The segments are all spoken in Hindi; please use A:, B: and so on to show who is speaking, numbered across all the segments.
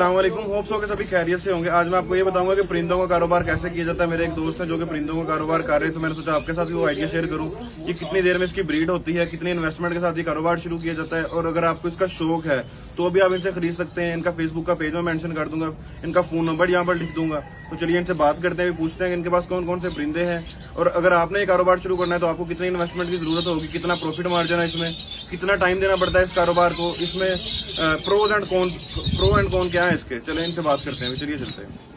A: अस्सलाम वालेकुम, होप सो के सभी खैरियत से होंगे। आज मैं आपको ये बताऊंगा कि परिंदों का कारोबार कैसे किया जाता है। मेरे एक दोस्त है जो कि परिंदों का कारोबार कर रहे हैं, तो मैंने सोचा आपके साथ भी वो आइडिया शेयर करूं। ये कितनी देर में इसकी ब्रीड होती है, कितनी इन्वेस्टमेंट के साथ ये कारोबार शुरू किया जाता है, और अगर आपको इसका शौक है तो भी आप इनसे खरीद सकते हैं। इनका फेसबुक का पेज में मेंशन कर दूंगा, इनका फोन नंबर यहाँ पर लिख दूंगा। तो चलिए इनसे बात करते हैं, पूछते हैं कि इनके पास कौन कौन से परिंदे हैं, और अगर आपने ये कारोबार शुरू करना है तो आपको कितनी इन्वेस्टमेंट की जरूरत होगी, कितना प्रॉफिट मार्जिन है इसमें, कितना टाइम देना पड़ता है इस कारोबार को, इसमें प्रो एंड कॉन क्या है इसके। चले इनसे बात करते हैं, चलिए चलते हैं।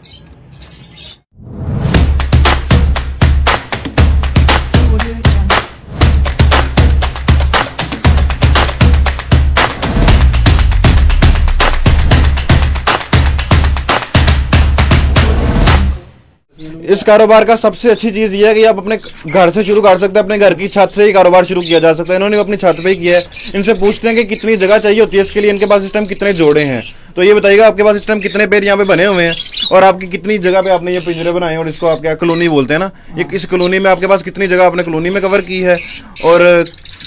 A: इस कारोबार का सबसे अच्छी चीज ये है कि आप अपने घर से शुरू कर सकते हैं, अपने घर की छत से ही कारोबार शुरू किया जा सकता है। इन्होंने अपनी छत पे ही किया है। इनसे पूछते हैं कि कितनी जगह चाहिए होती है इसके लिए, इनके पास इस टाइम कितने जोड़े हैं। तो ये बताइएगा आपके पास इस टाइम कितने पेड़ यहाँ पे बने हुए हैं, और आपकी कितनी जगह पे आपने ये पिंजरे बनाए हैं, और इसको आप क्या कॉलोनी बोलते हैं ना, इस कॉलोनी में आपके पास कितनी जगह आपने कॉलोनी में कवर की है, और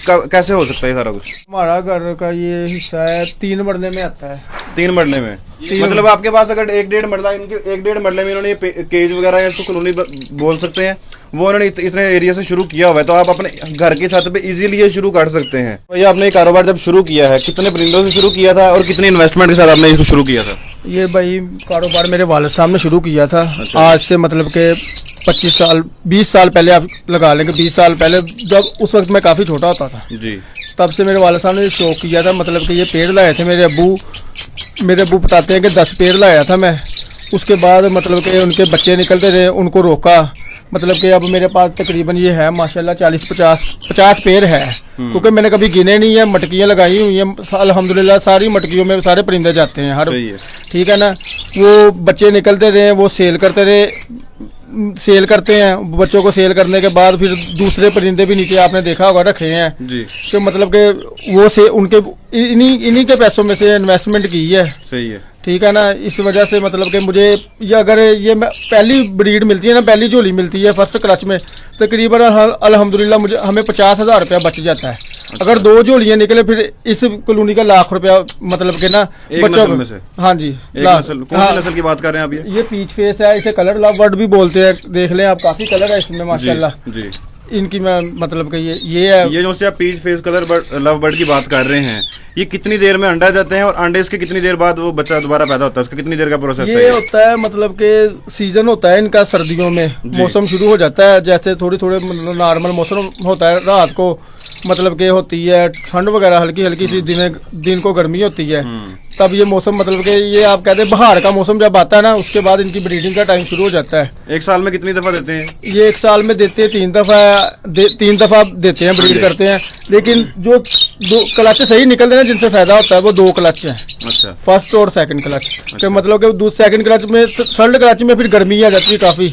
A: कैसे हो सकता है सारा कुछ।
B: हमारा घर का ये हिस्सा है 3 मरले में आता है।
A: 3 मरले में मतलब आपके पास अगर 1-1.5 मरला, इनके 1-1.5 मरले में इन्होंने केज वगैरह या इसको कॉलोनी बोल सकते हैं, वो उन्होंने इतने एरिया से शुरू किया हुआ है। तो आप अपने घर की छत पे इजीली ये शुरू कर सकते हैं। तो ये आपने ये कारोबार जब शुरू किया है, कितने परिंदों से शुरू किया था और कितनी इन्वेस्टमेंट के साथ आपने इसको शुरू किया था?
B: ये भाई कारोबार मेरे वालिद साहब ने शुरू किया था। अच्छा। आज से मतलब के 25 साल 20 साल पहले आप लगा लेंगे। 20 साल पहले जब उस वक्त मैं काफ़ी छोटा होता था
A: जी,
B: तब से मेरे वालिद साहब ने शौक किया था। मतलब कि ये पेड़ लाए थे मेरे अब्बू बताते हैं कि 10 पेड़ लाया था मैं। उसके बाद मतलब कि उनके बच्चे निकलते रहे, उनको रोका। मतलब कि अब मेरे पास तकरीबन ये है माशाल्लाह 40-50 पेड़ है, क्योंकि मैंने कभी गिने नहीं है। मटकियाँ लगाई हुई हैं अल्हम्दुलिल्लाह, सारी मटकियों में सारे परिंदे जाते हैं हर, ठीक है ना। वो बच्चे निकलते रहे, वो सेल करते हैं। बच्चों को सेल करने के बाद फिर दूसरे परिंदे भी नीचे आपने देखा होगा रखे हैं जी। तो मतलब कि वो से उनके इन्हीं के पैसों में से इन्वेस्टमेंट की है। सही है, ठीक है ना। इस वजह से मतलब कि मुझे ये अगर ये पहली ब्रीड मिलती है ना, पहली झोली मिलती है फर्स्ट क्लच में, तकरीबन अल्हम्दुलिल्लाह हमें 50,000 रुपया बच जाता है। अच्छा। अगर 2 झोलियाँ निकले फिर इस कॉलोनी का लाख रुपया मतलब के ना बच्चों में से। हाँ जी, कौन सी नस्ल की बात कर रहे हैं आप? ये पीच फेस है, इसे कलर लव बर्ड भी बोलते हैं। देख लें आप, काफी कलर है इसमें माशाल्लाह जी। इनकी मैं मतलब कि ये है, ये जो से आप peach face colour love bird की बात कर रहे हैं, ये कितनी देर में अंडा देते हैं, और अंडे इसके कितनी देर बाद वो बच्चा दोबारा पैदा होता है, उसका कितनी देर का प्रोसेस है? ये होता है मतलब कि सीजन होता है इनका सर्दियों में, मौसम शुरू हो जाता है। जैसे थोड़े मतलब नॉर्मल मौसम होता है, रात को मतलब के होती है ठंड वगैरह, हल्की हल्की सी दिन को गर्मी होती है, तब ये मौसम मतलब कि ये आप कहते हैं बहार का मौसम जब आता है ना, उसके बाद इनकी ब्रीडिंग का टाइम शुरू हो जाता है। एक साल में कितनी दफा देते हैं? ये 1 साल में देते हैं 3 दफा देते हैं, ब्रीड करते हैं। लेकिन जो 2 क्लच सही निकलते हैं जिनसे फायदा होता है, वो 2 क्लच है। अच्छा। फर्स्ट और सेकंड क्लच। अच्छा। मतलब कि सेकंड क्लच में, थर्ड क्लच में फिर गर्मी आ जाती है काफी,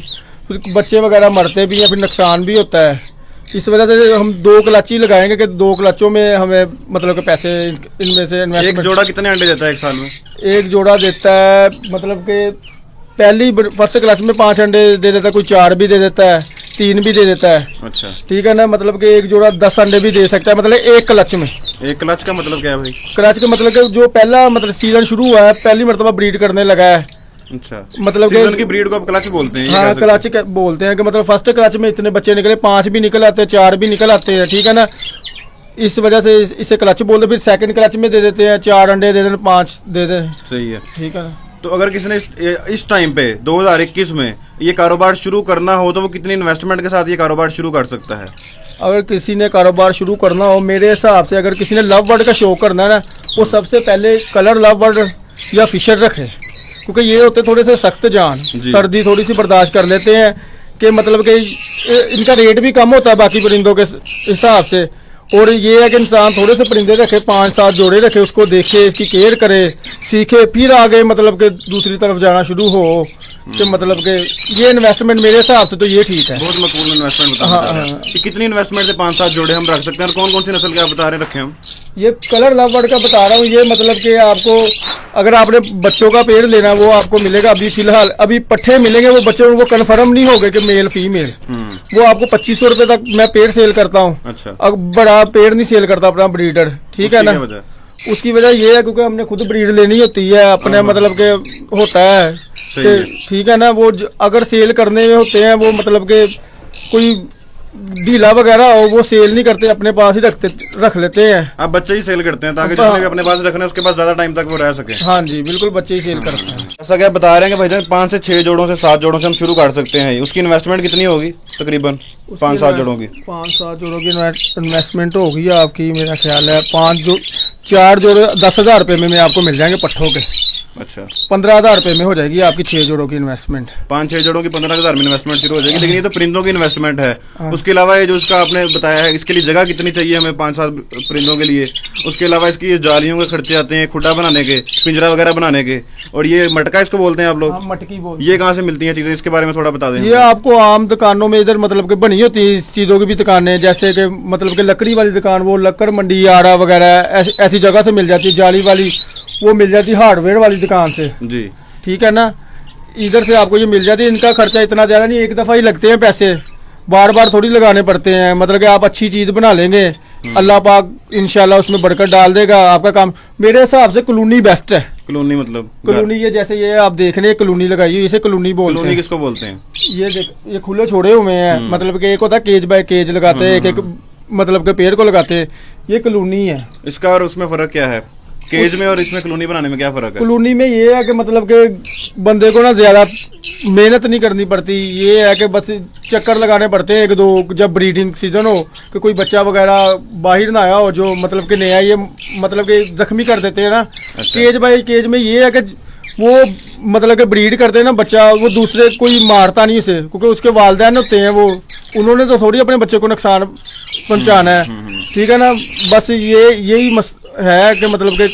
B: फिर बच्चे वगैरह मरते भी हैं, फिर नुकसान भी होता है। इस वजह से हम 2 क्लच ही लगाएंगे कि 2 क्लचों में हमें मतलब के पैसे इनमें से इन्वेस्टमेंट। एक जोड़ा कितने अंडे देता है 1 साल में? एक जोड़ा देता है मतलब कि पहली फर्स्ट क्लच में 5 अंडे दे देता है, कोई 4 भी दे देता है, 3 भी दे देता है। अच्छा, ठीक है ना। मतलब कि एक जोड़ा 10 अंडे भी दे सकता है, मतलब एक क्लच में। एक क्लच का मतलब क्या है भाई? क्लच का मतलब कि जो पहला मतलब सीजन शुरू हुआ है, पहली मरतबा ब्रीड करने लगा है। अच्छा, मतलब सीजन की ब्रीड को आप क्लच बोलते हैं? हाँ, क्लच बोलते हैं कि मतलब फर्स्ट क्लच में इतने बच्चे निकले, 5 भी निकल आते हैं, 4 भी निकल आते हैं, ठीक है ना। इस वजह से इसे क्लच बोलते। फिर सेकंड क्लच में दे देते हैं 4 अंडे दे दें, 5 दे दें। सही है, ठीक है ना। तो अगर किसी ने इस टाइम पे 2021 में ये कारोबार शुरू करना हो, तो वो कितनी इन्वेस्टमेंट के साथ ये कारोबार शुरू कर सकता है? अगर किसी ने कारोबार शुरू करना हो, मेरे हिसाब से अगर किसी ने लव बर्ड का शौक करना है ना, वो सबसे पहले कलर लव बर्ड या फिशर रखे, क्योंकि ये होते थोड़े से सख्त जान, सर्दी थोड़ी सी बर्दाश्त कर लेते हैं, कि मतलब कि इनका रेट भी कम होता है बाकी परिंदों के हिसाब से। और ये है कि इंसान थोड़े से परिंदे रखे, 5-7 जोड़े रखे, उसको देखे, इसकी केयर करे, सीखे, फिर आगे मतलब कि दूसरी तरफ जाना शुरू हो। तो मतलब कि ये इन्वेस्टमेंट मेरे हिसाब से तो ये ठीक है, बहुत मकबूल इन्वेस्टमेंट। हाँ। कितनी इन्वेस्टमेंट से 5-7 जोड़े हम रख सकते हैं, और कौन कौन सी नस्ल के आप बता रहे रखे हम? ये कलर लव बर्ड का बता रहा हूँ। ये मतलब कि आपको अगर आपने बच्चों का पेड़ लेना वो आपको मिलेगा। अभी फिलहाल अभी पट्ठे मिलेंगे, वो बच्चे वो कंफर्म नहीं हो गए कि मेल फीमेल। वो आपको 2500 रुपए तक मैं पेड़ सेल करता हूँ। अच्छा। अब बड़ा पेड़ नहीं सेल करता अपना ब्रीडर, ठीक है ना। उसकी वजह ये है क्योंकि हमने खुद ब्रीड लेनी होती है अपने, मतलब के होता है ठीक है ना। वो अगर सेल करने में होते हैं वो मतलब के कोई ढीला वगैरह हो वो सेल नहीं करते, अपने पास ही रख लेते हैं।
A: आप बच्चे ही सेल करते हैं ताकि जिसने भी अपने पास रखना है उसके पास ज्यादा टाइम तक वो रह सके।
B: हाँ जी बिल्कुल, बच्चे ही सेल करते हैं।
A: ऐसा क्या बता रहे हैं कि भाईजान 5 से 6 जोड़ों से 7 जोड़ों से हम शुरू कर सकते हैं। उसकी इन्वेस्टमेंट कितनी होगी तकरीबन? 5-7 जोड़ों की
B: 5-7 जोड़ों की इन्वेस्टमेंट होगी आपकी, मेरा ख्याल है 4 जोड़े 10,000 रुपए में आपको मिल जाएंगे पट्ठों के।
A: अच्छा,
B: 15,000 रुपए में हो जाएगी आपकी 6 जोड़ों की इन्वेस्टमेंट।
A: 5-6 जोड़ों की 15,000 में इन्वेस्टमेंट शुरू हो जाएगी। लेकिन ये तो परिंदों की इन्वेस्टमेंट है। उसके अलावा ये जो इसका आपने बताया है इसके लिए जगह कितनी चाहिए हमें 5-7 परिंदों के लिए? उसके अलावा इसकी ये जालियों के खर्चे आते हैं, खुड्डा बनाने के, पिंजरा वगैरह बनाने के, और ये मटका इसको बोलते हैं आप लोग?
B: मटकी बोलते
A: ये कहाँ से मिलती है चीजें, इसके बारे में थोड़ा बता दें।
B: ये आपको आम दुकानों में इधर मतलब के बनी होती है इस चीजों की भी दुकानें, जैसे कि मतलब के लकड़ी वाली दुकान, वो लक्कड़ मंडी आड़ा वगैरह ऐसी जगह से मिल जाती है। जाली वाली वो मिल जाती है हार्डवेयर वाली दुकान से
A: जी,
B: ठीक है ना। इधर से आपको ये मिल जाती है। इनका खर्चा इतना ज्यादा नहीं, एक दफा ही लगते हैं पैसे, बार बार थोड़ी लगाने पड़ते हैं। मतलब कि आप अच्छी चीज बना लेंगे, अल्लाह पाक इंशाल्लाह उसमें बरकत डाल देगा। आपका काम मेरे हिसाब से कॉलोनी बेस्ट है।
A: कॉलोनी मतलब
B: कॉलोनी, ये जैसे ये आप देख रहे हैं कॉलोनी लगाई हुई, इसे कॉलोनी बोलते हैं।
A: कॉलोनी किसको बोलते हैं?
B: ये देख, ये खुले छोड़े हुए हैं, मतलब कि एक होता है केज बाय केज लगाते हैं, एक मतलब के पेड़ को लगाते हैं, ये कॉलोनी है।
A: इसका और उसमें फर्क क्या है? केज में और इसमें कॉलोनी बनाने में क्या फर्क है?
B: कॉलोनी में ये है कि मतलब के बंदे को ना ज्यादा मेहनत नहीं करनी पड़ती। ये है कि बस चक्कर लगाने पड़ते हैं 1-2 जब ब्रीडिंग सीजन हो, कि कोई बच्चा वगैरह बाहर ना आया हो जो मतलब कि नया ये मतलब कि जख्मी कर देते हैं ना। केज बाय केज में ये है कि वो मतलब कि ब्रीड करते हैं ना बच्चा, वो दूसरे कोई मारता नहीं उसे, क्योंकि उसके वालिदैन होते हैं, वो उन्होंने तो थोड़ी अपने बच्चे को नुकसान पहुंचाना है, ठीक है ना। बस यही है कि मतलब कि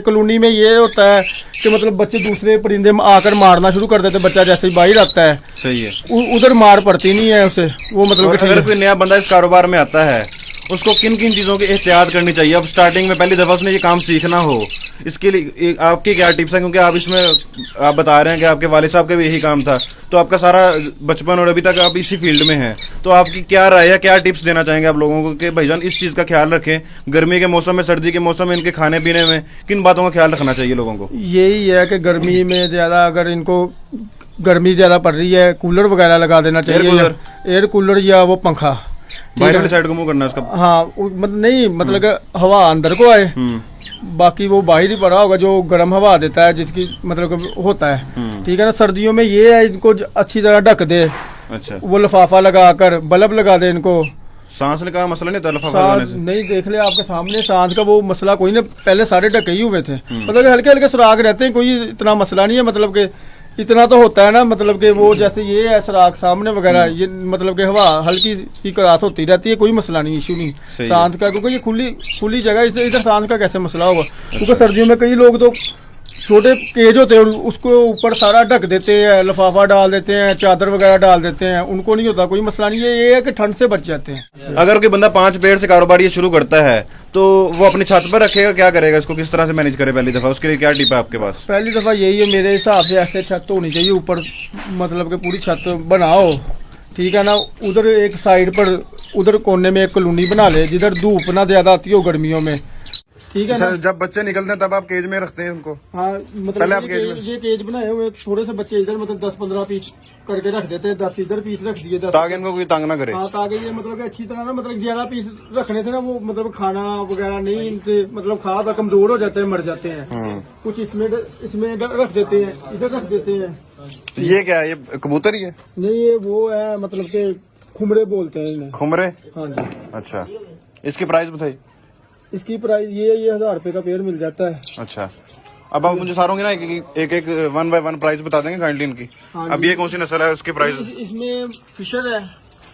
B: कॉलोनी में ये होता है कि मतलब बच्चे दूसरे परिंदे आकर मारना शुरू कर देते, बच्चा जैसे ही बाहर आता है।
A: सही है।
B: उधर मार पड़ती नहीं है उसे, वो मतलब कि
A: अगर कोई नया बंदा इस कारोबार में आता है उसको किन किन चीजों की एहतियात करनी चाहिए? अब स्टार्टिंग में पहली दफा उसने ये काम सीखना हो, इसके लिए आपकी क्या टिप्स हैं? क्योंकि आप इसमें आप बता रहे हैं कि आपके वालिद साहब का भी यही काम था, तो आपका सारा बचपन और अभी तक आप इसी फील्ड में हैं, तो आपकी क्या राय है, क्या टिप्स देना चाहेंगे आप लोगों को कि भाईजान इस चीज़ का ख्याल रखें, गर्मी के मौसम में, सर्दी के मौसम में, इनके खाने पीने में किन बातों का ख्याल रखना चाहिए लोगों को?
B: यही है कि गर्मी में ज़्यादा, अगर इनको गर्मी ज़्यादा पड़ रही है, कूलर वगैरह लगा देना चाहिए, एयर कूलर या वो पंखा।
A: बाहर वाली साइड को मुंह करना है उसका?
B: हाँ, नहीं मतलब कि हवा अंदर को आए, बाकी वो बाहर ही पड़ा होगा जो गर्म हवा देता है, जिसकी मतलब होता है, ठीक है ना। सर्दियों में ये है इनको अच्छी तरह ढक दे।
A: अच्छा,
B: वो लिफाफा लगाकर बल्ब लगा दे इनको।
A: सांस का मसला नहीं था लिफाफा लगाने से?
B: नहीं, देख ले आपके सामने, सांस का वो मसला कोई नहीं, पहले सारे ढके ही हुए थे, मतलब हल्के हल्के सुराख रहते हैं, कोई इतना मसला नहीं है। मतलब के इतना तो होता है ना, मतलब कि वो जैसे ये है सुराख सामने वगैरह, ये मतलब कि हवा हल्की सी करास होती रहती है, कोई मसला नहीं, इशू नहीं सांस का, क्योंकि ये खुली जगह, इधर सांस का कैसे मसला होगा? क्योंकि सर्दियों में कई लोग तो छोटे केज होते हैं, उसको ऊपर सारा ढक देते हैं, लिफाफा डाल देते हैं, चादर वगैरह डाल देते हैं, उनको नहीं होता, कोई मसला नहीं है। ये है कि ठंड से बच जाते हैं।
A: अगर कोई बंदा 5 पेड़ से कारोबार ये शुरू करता है तो वो अपनी छत पर रखेगा, क्या करेगा, इसको किस तरह से मैनेज करे पहली दफा? उसके लिए क्या टिप है आपके पास?
B: पहली दफा यही है मेरे हिसाब से, ऐसे छत होनी चाहिए ऊपर, मतलब कि पूरी छत बनाओ, ठीक है ना। उधर एक साइड पर उधर कोने में एक कॉलोनी बना ले जिधर धूप ना ज्यादा आती हो गर्मियों में, ठीक है ना।
A: जब बच्चे निकलते हैं तब आप केज में रखते हैं उनको?
B: हाँ, मतलब ये केज बनाए हुए थोड़े से बच्चे इधर मतलब 10-15 पीस करके रख देते हैं, 10 इधर पीस रख दिए, 10
A: ताकि इनको कोई तंग ना करे।
B: हाँ, ताकि ये मतलब कि अच्छी तरह ना, मतलब ज्यादा पीस रखने से ना वो मतलब खाना वगैरह नहीं इनसे, मतलब खा कमजोर हो जाते हैं, मर जाते हैं। कुछ इसमें रख देते हैं, इधर रख देते हैं।
A: ये क्या है? ये कबूतर ही है?
B: नहीं, ये वो है मतलब के खुमरे बोलते हैं इन्हें।
A: खुमरे?
B: हाँ जी।
A: अच्छा, इसकी प्राइस बताइए।
B: इसकी प्राइस ये 1000 रुपए का पेड़ मिल जाता है।
A: अच्छा, अब आप मुझे सारों की ना एक 1 बाय 1 प्राइस बता देंगे काइंडली इनकी?
B: हाँ,
A: अब ये कौन सी नस्ल है, उसकी प्राइस?
B: इसमें फिशर है,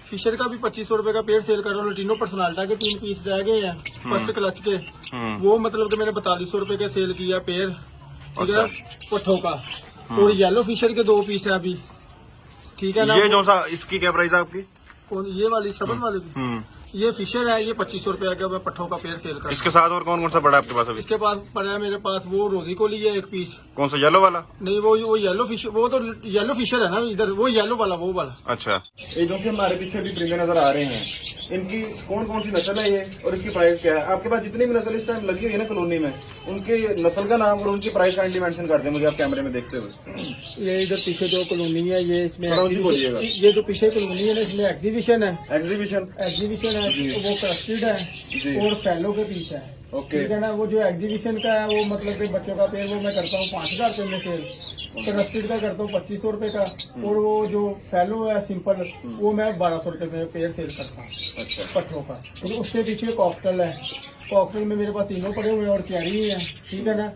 B: फिशर का भी 2500 रुपए का पेड़ सेल कर रहा हूँ। लटीनो पर्सनालिटा के 3 पीस रह गए हैं फर्स्ट क्लच के, वो मतलब कि मैंने 4200 रुपए का सेल किया पेड़, ठीक है, पट्ठों का। और येलो फिशर के 2 पीस है अभी, ठीक है ना।
A: ये जो सा, इसकी क्या प्राइस है आपकी?
B: कौन, ये वाली सबन वाली की ये फिशर है, ये 2500 रुपए का मैं पट्ठों का पेड़ सेल कर।
A: इसके साथ और कौन कौन सा पड़ा है आपके पास अभी?
B: इसके पास पड़ा है मेरे पास वो रोजी को लिया एक पीस।
A: कौन सा, येलो वाला?
B: नहीं, वो येलो फिश, वो तो येलो फिशर है ना इधर, वो येलो वाला, वो वाला।
A: अच्छा, ये जो कि हमारे पीछे भी परिंदे नजर आ रहे हैं, इनकी कौन कौन सी नस्ल है ये और इसकी प्राइस क्या है? आपके पास जितनी भी नस्ल इस टाइम लगी हुई है ना कॉलोनी में, उनके नस्ल का नाम और उनकी प्राइस काइंडली मेंशन कर दें मुझे आप कैमरे में देखते हुए।
B: ये इधर पीछे जो कॉलोनी है, ये इसमें
A: बोलिएगा।
B: ये जो पीछे कॉलोनी है ना, इसमें एग्जीबिशन है।
A: एग्जीबिशन
B: है, वो क्रस्टेड है और फैलो के पीस है।
A: ओके,
B: ठीक है ना। वो जो एग्जीबिशन का है वो मतलब कि बच्चों का पेड़ वो मैं करता हूँ 5000 रुपए में सेल। क्रस्टेड का करता हूँ 2500 रुपए का, और वो जो फैलो है सिंपल, वो मैं 1200 रुपए में पेड़ सेल करता हूँ। अच्छा, पट्टों का। तो उसके पीछे कॉकटेल है, कॉकटेल में मेरे पास तीनों पड़े हुए हैं और चेरी है। ठीक है ना।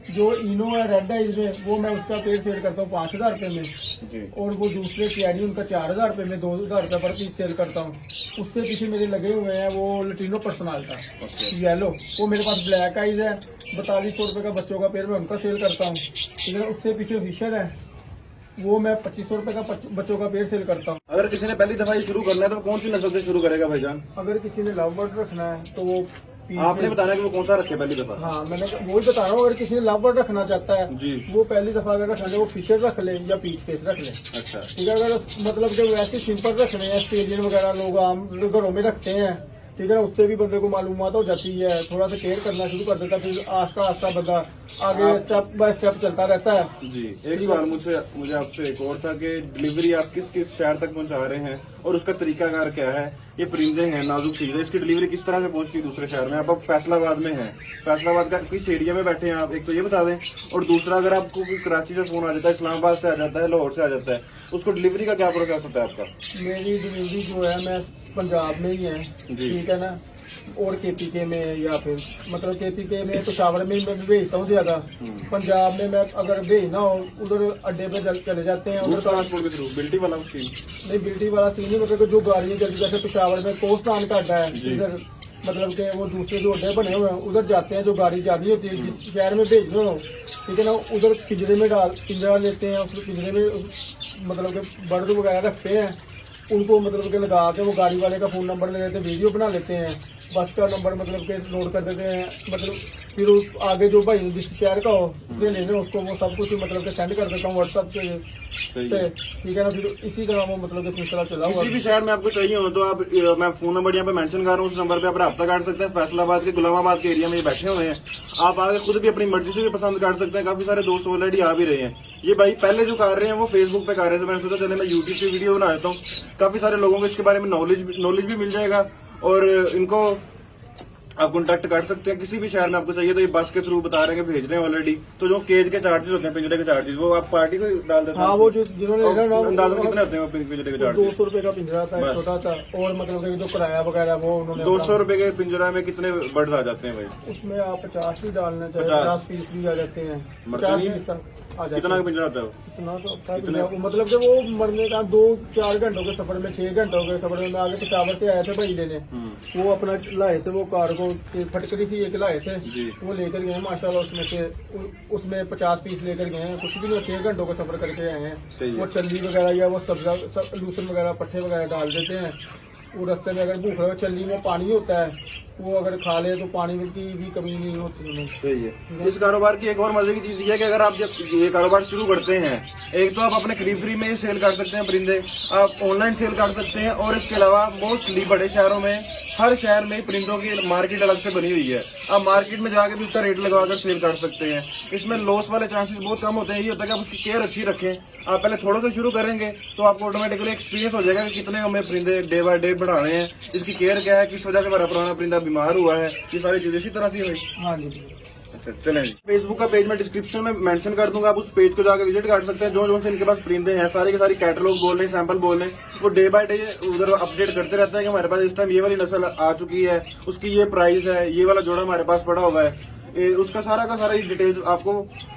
B: जो इनो है, रेड है इसमें, वो मैं उसका पेड़ सेल करता हूँ 5000 रुपए में, और वो दूसरे चेरी उनका 4000 रुपए में 2000 रुपए पर पीस सेल करता हूँ। उससे पीछे मेरे लगे हुए हैं वो लटीनो पर्सनल का येलो, वो मेरे पास ब्लैक आइज है, 4200 रुपए का बच्चों का पेड़ मैं उनका सेल करता हूँ। ठीक है। उससे पीछे फिशर है, वो मैं 2500 रुपए का बच्चों का पेड़ सेल करता हूँ।
A: अगर किसी ने पहली दफा ये शुरू करना है तो कौन सी नस्ल से शुरू करेगा भाईजान?
B: अगर किसी ने लव बर्ड रखना है तो वो
A: आपने बताना कि वो कौन सा रखे पहली दफा?
B: हाँ, मैंने वही बता रहा हूँ। अगर किसी ने लव बर्ड रखना चाहता है जी, वो पहली दफा अगर रखना है वो फिशर रख ले या पीच फेस रख ले। अच्छा, ठीक है। अगर मतलब जो वैसे सिंपल रखने हैं, ऑस्ट्रेलियन वगैरह लोग आम घरों में रखते हैं, ठीक है ना, उससे भी बंदे को मालूमात हो जाती है, थोड़ा सा केयर करना शुरू कर देता है, फिर आस्ता आस्ता बंदा आगे स्टेप बाय स्टेप चलता रहता है। जी,
A: एक सवाल मुझे आपसे एक और था कि डिलीवरी आप किस किस शहर तक पहुंचा रहे हैं और उसका तरीकाकार क्या है? ये परिंदे हैं, नाजुक चीज है, इसकी डिलीवरी किस तरह से पहुंचती है दूसरे शहर में? आप फैसलाबाद में हैं, फैसलाबाद का किस एरिया में बैठे हैं आप, एक तो ये बता दें, और दूसरा अगर आपको कराची से फोन आ जाता है, इस्लामाबाद से आ जाता है, लाहौर से आ जाता है, उसको डिलीवरी का क्या प्रोसेस होता है आपका?
B: मेरी डिलीवरी जो है मैं पंजाब में ही है, ठीक है ना, और केपीके में, या फिर मतलब केपीके में पेशावर में मैं भेजता हूँ ज्यादा। पंजाब में मैं अगर भेजना हो उधर अड्डे पे चले जाते हैं, उधर
A: ट्रांसपोर्ट के थ्रू। बिल्टी वाला सीन
B: नहीं, बिल्टी वाला सीन नहीं, मतलब जो गाड़ियाँ चलती, जैसे पेशावर में कोस्टान का अड्डा है, इधर मतलब के वो दूसरे जो अड्डे बने हुए हैं उधर जाते हैं, जो गाड़ी जानी होती है जिस शहर में भेजना हो, ठीक है ना, उधर पिंजरे में पिंजरा लेते हैं, उस पिंजरे में मतलब के बर्ड वगैरह रखते हैं, उनको मतलब के लगा के वो गाड़ी वाले का फोन नंबर ले लेते हैं, वीडियो बना लेते हैं, बस का नंबर मतलब के नोट कर देते हैं, मतलब फिर उस आगे जो भाई जिस शहर का हो उसके लेने उसको वो सब कुछ मतलब के सेंड कर देता हूँ व्हाट्सएप पे। ठीक है ना। फिर इसी तरह वो मतलब के सिलसिला चला हुआ।
A: किसी भी शहर में आपको चाहिए हो तो आप, मैं फोन नंबर यहाँ पे मेंशन कर रहा हूँ, उस नंबर पे आप रब्ता कर सकते हैं। फैसलाबाद के गुलामाबाद के एरिया में ये बैठे हुए हैं, आप आगे खुद भी अपनी मर्जी से भी पसंद कर सकते हैं। काफी सारे दोस्त ऑलरेडी आ भी रहे हैं। ये भाई पहले जो कर रहे हैं वो फेसबुक पे कर रहे थे, मैंने सोचा चले मैं यूट्यूब पे वीडियो बना देता हूँ, काफी सारे लोगों को इसके बारे में नॉलेज भी मिल जाएगा, और इनको आप कॉन्टेक्ट कर सकते हैं। किसी भी शहर में आपको चाहिए तो ये बस के थ्रू बता रहे हैं, भेज रहे हैं ऑलरेडी। तो जो केज के चार्जेस होते हैं, पिंजरे के चार्जेस, वो आप पार्टी को डाल देते हैं।
B: हाँ, वो जो जिन्होंने
A: अंदाजा कितने होते हैं पिंजरे के चार्जेस?
B: 200 रुपए का पिंजरा था छोटा सा, और मतलब जो किराया वगैरह वो उन्होंने
A: 200 रुपए के पिंजरा में कितने बर्ड्स आ जाते हैं भाई?
B: उसमें आप 50 भी डालना चाहिए, 50 पीस भी आ जाते हैं, 50 पीस तक आ जाते हैं।
A: कितना का पिंजरा होता है?
B: इतना तो होता है, मतलब कि वो मरने का 2-4 घंटों के सफर में, 6 घंटों के सफर में आगे पेशावर से आए थे भाई लेने, वो अपना लाए थे, वो कार को फटकरी सी एक लाए थे, वो लेकर गए माशाल्लाह। उसमें 50 पीस लेकर गए हैं, कुछ भी नहीं, 6 घंटों का सफर करके आए हैं। वो चल्ली वगैरह या वो सब्जा लूसन वगैरह पट्टे वगैरह डाल देते हैं। वो रास्ते में अगर भूख लगे, चल्ली में पानी होता है, वो अगर खा ले तो पानी की भी कमी नहीं होती उन्हें।
A: सही है। इस कारोबार की एक और मजे की चीज ये है कि अगर आप जब ये कारोबार शुरू करते हैं, एक तो आप अपने फ्री में सेल कर सकते हैं परिंदे, आप ऑनलाइन सेल कर सकते हैं, और इसके अलावा मोस्टली बड़े शहरों में, हर शहर में परिंदों की मार्केट अलग से बनी हुई है। आप मार्केट में जाके भी उसका रेट लगाकर सेल कर सकते हैं। इसमें लॉस वाले चांसेस बहुत कम होते हैं। ये होता है कि आप उसकी केयर अच्छी रखें। आप पहले थोड़ा सा शुरू करेंगे तो आपको ऑटोमेटिकली एक्सपीरियंस हो जाएगा कि कितने हमें परिंदे डे बाय डे बढ़ा रहे हैं, इसकी केयर क्या है, किस वजह से हमारा पुराना परिंदा बीमार हुआ है, ये सारी चीजें इसी तरह से हुई।
B: हाँ जी।
A: अच्छा, चलें। फेसबुक का पेज मैं डिस्क्रिप्शन में मेंशन कर दूंगा, आप उस पेज को जाकर विजिट कर सकते हैं। जो से इनके पास परिंदे हैं, सारे के सारी कैटलॉग बोल रहे हैं, सैंपल बोल रहे हैं, वो डे बाय डे उधर अपडेट करते रहते हैं कि हमारे पास इस टाइम ये वाली नस्ल आ चुकी है, उसकी ये प्राइस है, ये वाला जोड़ा हमारे पास पड़ा हुआ है। उसका सारा का सारा डिटेल्स आपको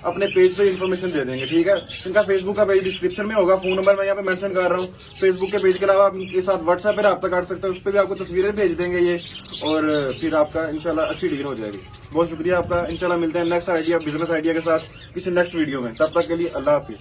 A: अपने पेज पे इन्फॉर्मेशन दे देंगे। ठीक है। इनका फेसबुक का पेज डिस्क्रिप्शन में होगा, फोन नंबर मैं यहाँ पे मेंशन कर रहा हूँ। फेसबुक के पेज के अलावा आप इनके साथ व्हाट्सएप पे रब्ता कर सकते हैं, उस पर भी आपको तस्वीरें भेज देंगे ये, और फिर आपका इंशाल्लाह अच्छी डील हो जाएगी। बहुत शुक्रिया आपका। इंशाल्लाह मिलते हैं नेक्स्ट आइडिया, बिजनेस आइडिया के साथ किसी नेक्स्ट वीडियो में। तब तक के लिए अल्लाह हाफिज।